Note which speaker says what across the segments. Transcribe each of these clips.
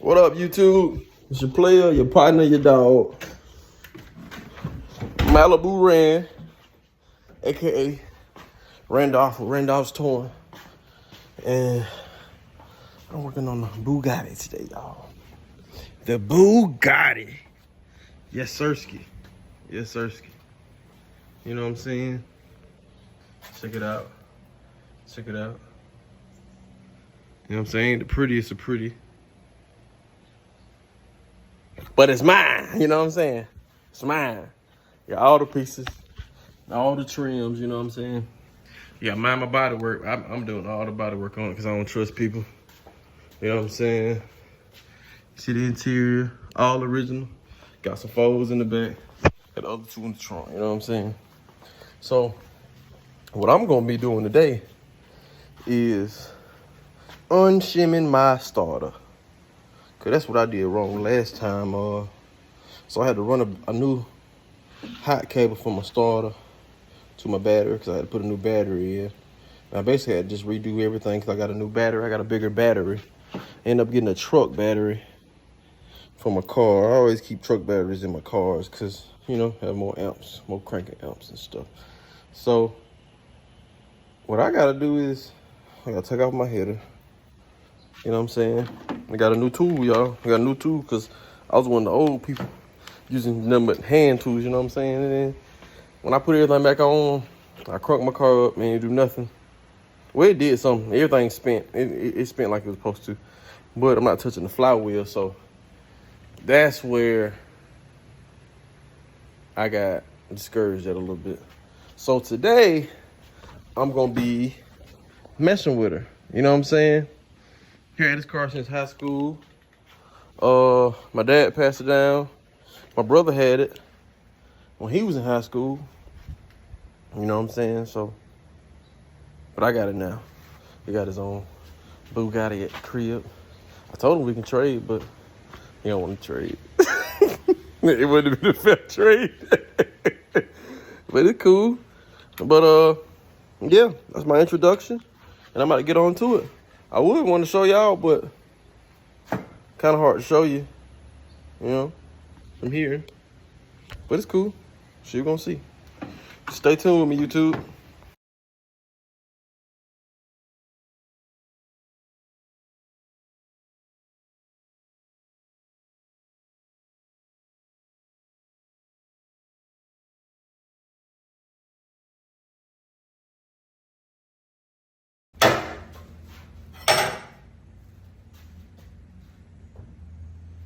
Speaker 1: What up, YouTube? It's your player, your partner, your dog. MalibuRan, aka Randolph's Torn. And I'm working on the Bugatti today, y'all. The Bugatti. Yes, sirski. Yes, sirski. You know what I'm saying? Check it out. Check it out. You know what I'm saying? The prettiest of pretty. But it's mine, you know what I'm saying? It's mine. Got all the pieces, all the trims, you know what I'm saying? Yeah, mind my body work. I'm doing all the body work on it because I don't trust people. You know what I'm saying? See the interior, all original. Got some folds in the back. Got the other two in the trunk, you know what I'm saying? So, what I'm gonna be doing today is unshimming my starter. Cause that's what I did wrong last time. So I had to run a new hot cable from my starter to my battery because I had to put a new battery in. And I basically had to just redo everything because I got a new battery. I got a bigger battery. Ended up getting a truck battery for my car. I always keep truck batteries in my cars because, you know, have more amps, more cranking amps and stuff. So what I gotta do is I gotta take off my header. You know what I'm saying? I got a new tool, y'all. I got a new tool because I was one of the old people using nothing but hand tools, you know what I'm saying? And then when I put everything back on, I cranked my car up, man, it do nothing. Well, it did something. Everything spent. It spent like it was supposed to. But I'm not touching the flywheel, so that's where I got discouraged at a little bit. So today, I'm going to be messing with her. You know what I'm saying? Here had this car since high school. My dad passed it down. My brother had it when he was in high school. You know what I'm saying? So, but I got it now. He got his own Bugatti at the crib. I told him we can trade, but he don't want to trade. It wouldn't have been a fair trade. But it's cool. But yeah, that's my introduction. And I'm about to get on to it. I would want to show y'all, but kind of hard to show you, you know, from here. But it's cool. So you're going to see. Stay tuned with me, YouTube.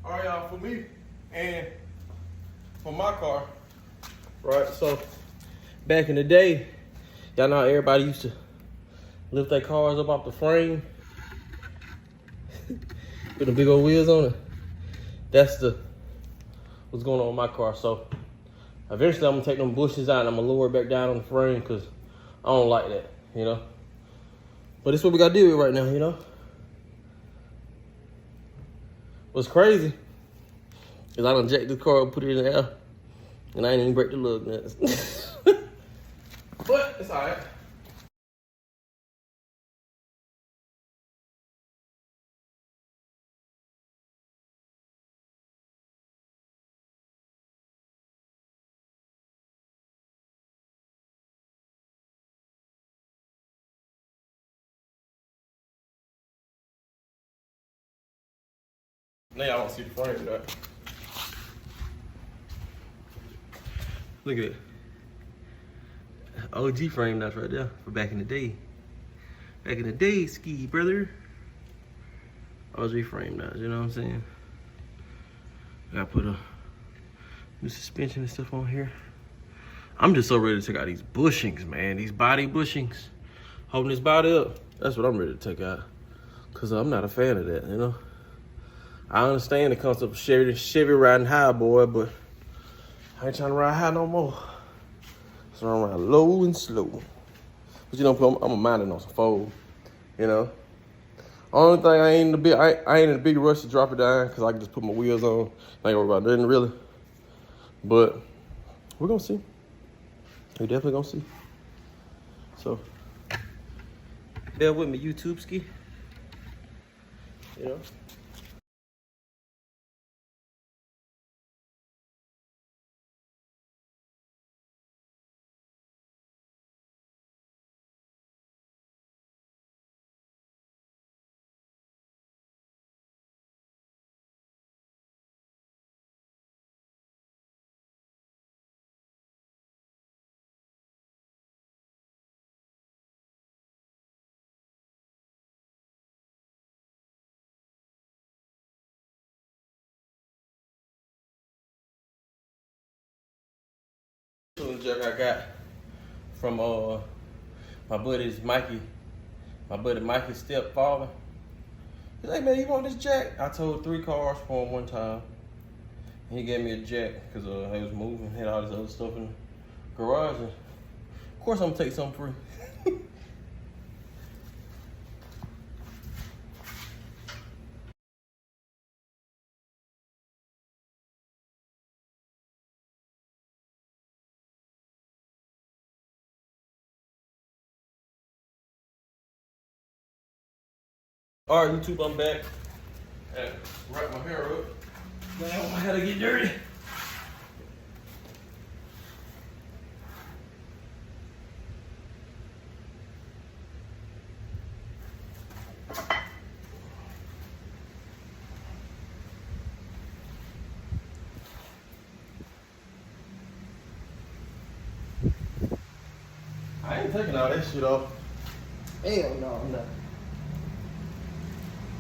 Speaker 1: All right, y'all, for me and for my car, right? So back in the day, y'all know how everybody used to lift their cars up off the frame, put the big old wheels on it. That's what's going on with my car. So eventually I'm gonna take them bushes out and I'm gonna lower it back down on the frame because I don't like that, you know? But it's what we gotta deal with right now, you know? What's crazy is I done jacked the car and put it in the air and I ain't even break the lug nuts. But it's all right. Now y'all don't see the frame, right? Look at it. OG frame nuts right there for back in the day. Back in the day, ski brother. OG frame nuts, you know what I'm saying? I gotta put a new suspension and stuff on here. I'm just so ready to take out these bushings, man. These body bushings. Holding this body up. That's what I'm ready to take out. Cause I'm not a fan of that, you know? I understand the concept of Chevy riding high, boy, but I ain't trying to ride high no more. So I'm riding low and slow. But you know, I'm a minding on some fold, you know? Only thing I ain't in a big rush to drop it down because I can just put my wheels on. I ain't worried about nothing really. But we're gonna see. We're definitely gonna see. So bear with me, YouTube ski. You know? tune jack I got from my buddy Mikey's stepfather. He's like, man, you want this jack? I towed 3 cars for him one time. He gave me a jack because I was moving, had all this other stuff in the garage. And of course, I'm gonna take something free. All right, YouTube, I'm back. And wrap my hair up. I don't want my hair to get dirty. I ain't taking all that shit off. Hell no, I'm not.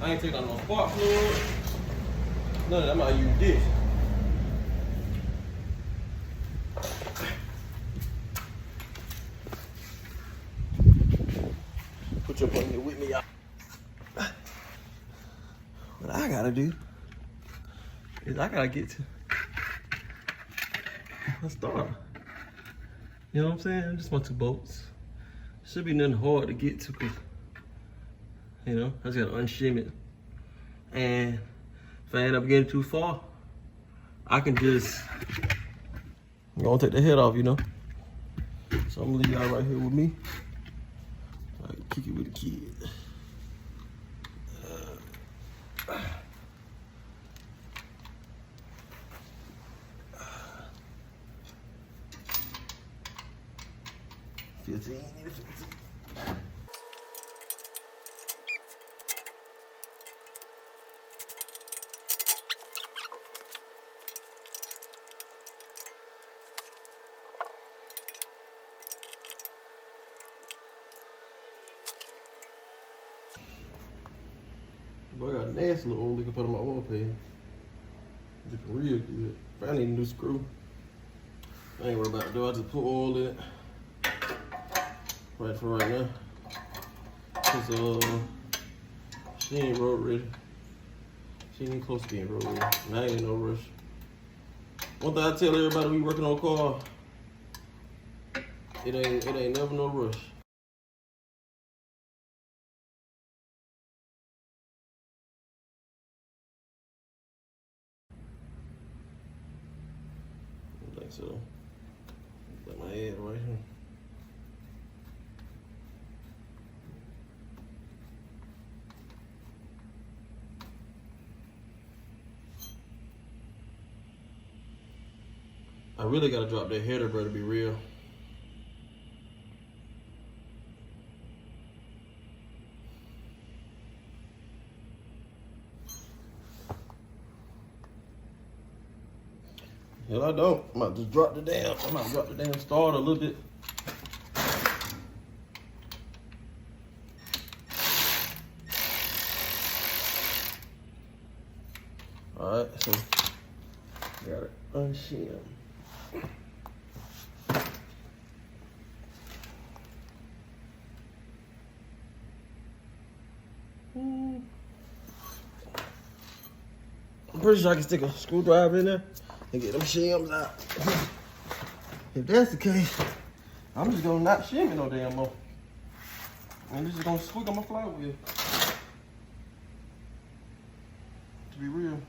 Speaker 1: I ain't taking on no spark fluid. None of that. I'm not using this. Put your blanket with me, y'all. What I gotta do is I gotta get to a start. You know what I'm saying? Just want 2 bolts. Should be nothing hard to get to, cause you know, I just gotta unshim it. And if I end up getting too far, I can just go and take the head off, you know? So I'm gonna leave y'all right here with me. I can kick it with the kids. $15. Boy, I got a nasty little old liquor put on my oil pan. Looking real good. If I need a new screw, I ain't worried about it though. I just put oil in it. Right for right now. Cause she ain't road ready. She ain't close to being road ready. And I ain't in no rush. One thing I tell everybody we working on a car, it ain't never no rush. I think so. Got my head right here. I really gotta drop that header, bro, to be real. Hell, I don't. I might just drop the damn starter a little bit. All right, so got it unshim. I'm pretty sure I can stick a screwdriver in there and get them shims out. If that's the case, I'm just gonna not shim it no damn more. I'm just gonna squeak on my flywheel. To be real.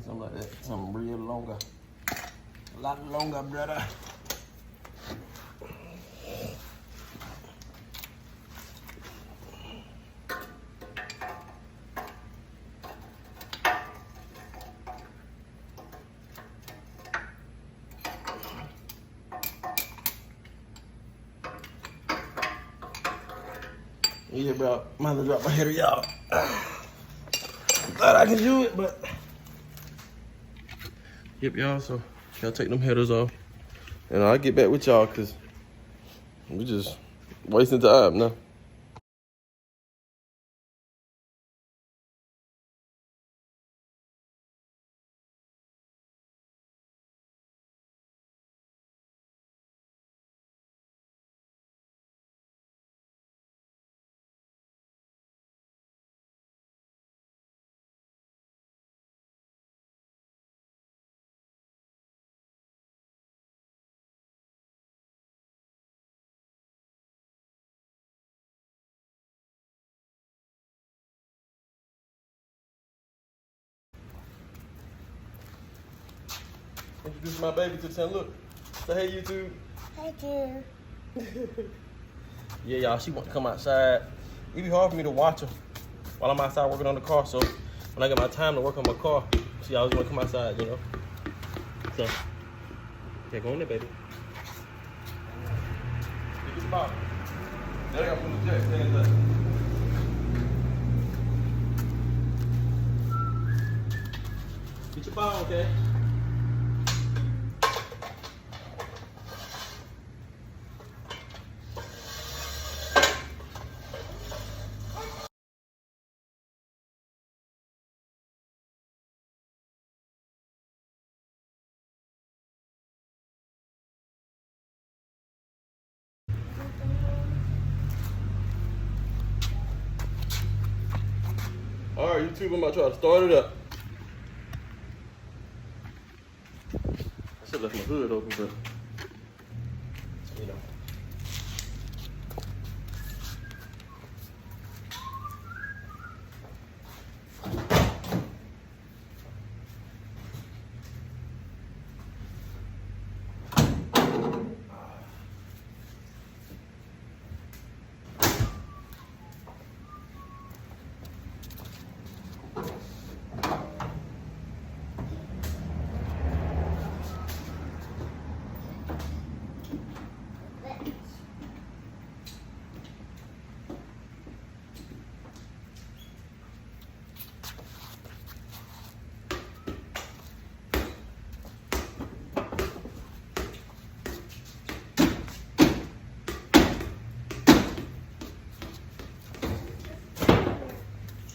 Speaker 1: Something like that, something real longer. A lot longer, brother. Yeah, bro. Might as well drop my header, y'all. Glad I can do it, but. Yep, y'all. So, y'all take them headers off. And I'll get back with y'all because we just wasting time now. Introduce my baby to the channel. Look. Say hey, YouTube.
Speaker 2: Hey, dear.
Speaker 1: Yeah, y'all, she want to come outside. It be hard for me to watch her while I'm outside working on the car. So when I get my time to work on my car, she always want to come outside, you know. So, yeah, go in there, baby. Get the bottle. There you go, from the jack. Stand up. Get your bottle, okay? All right, YouTube, I'm about to try to start it up. I should have left my hood open, but you know.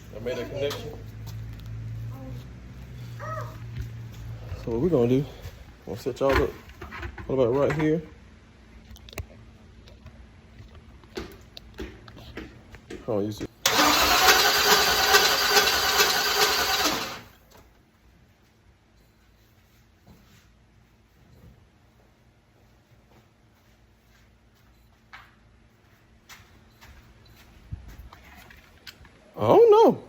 Speaker 1: I made a connection. So what we're gonna do, I'm gonna set y'all up. What about right here? Oh, you see. I don't know.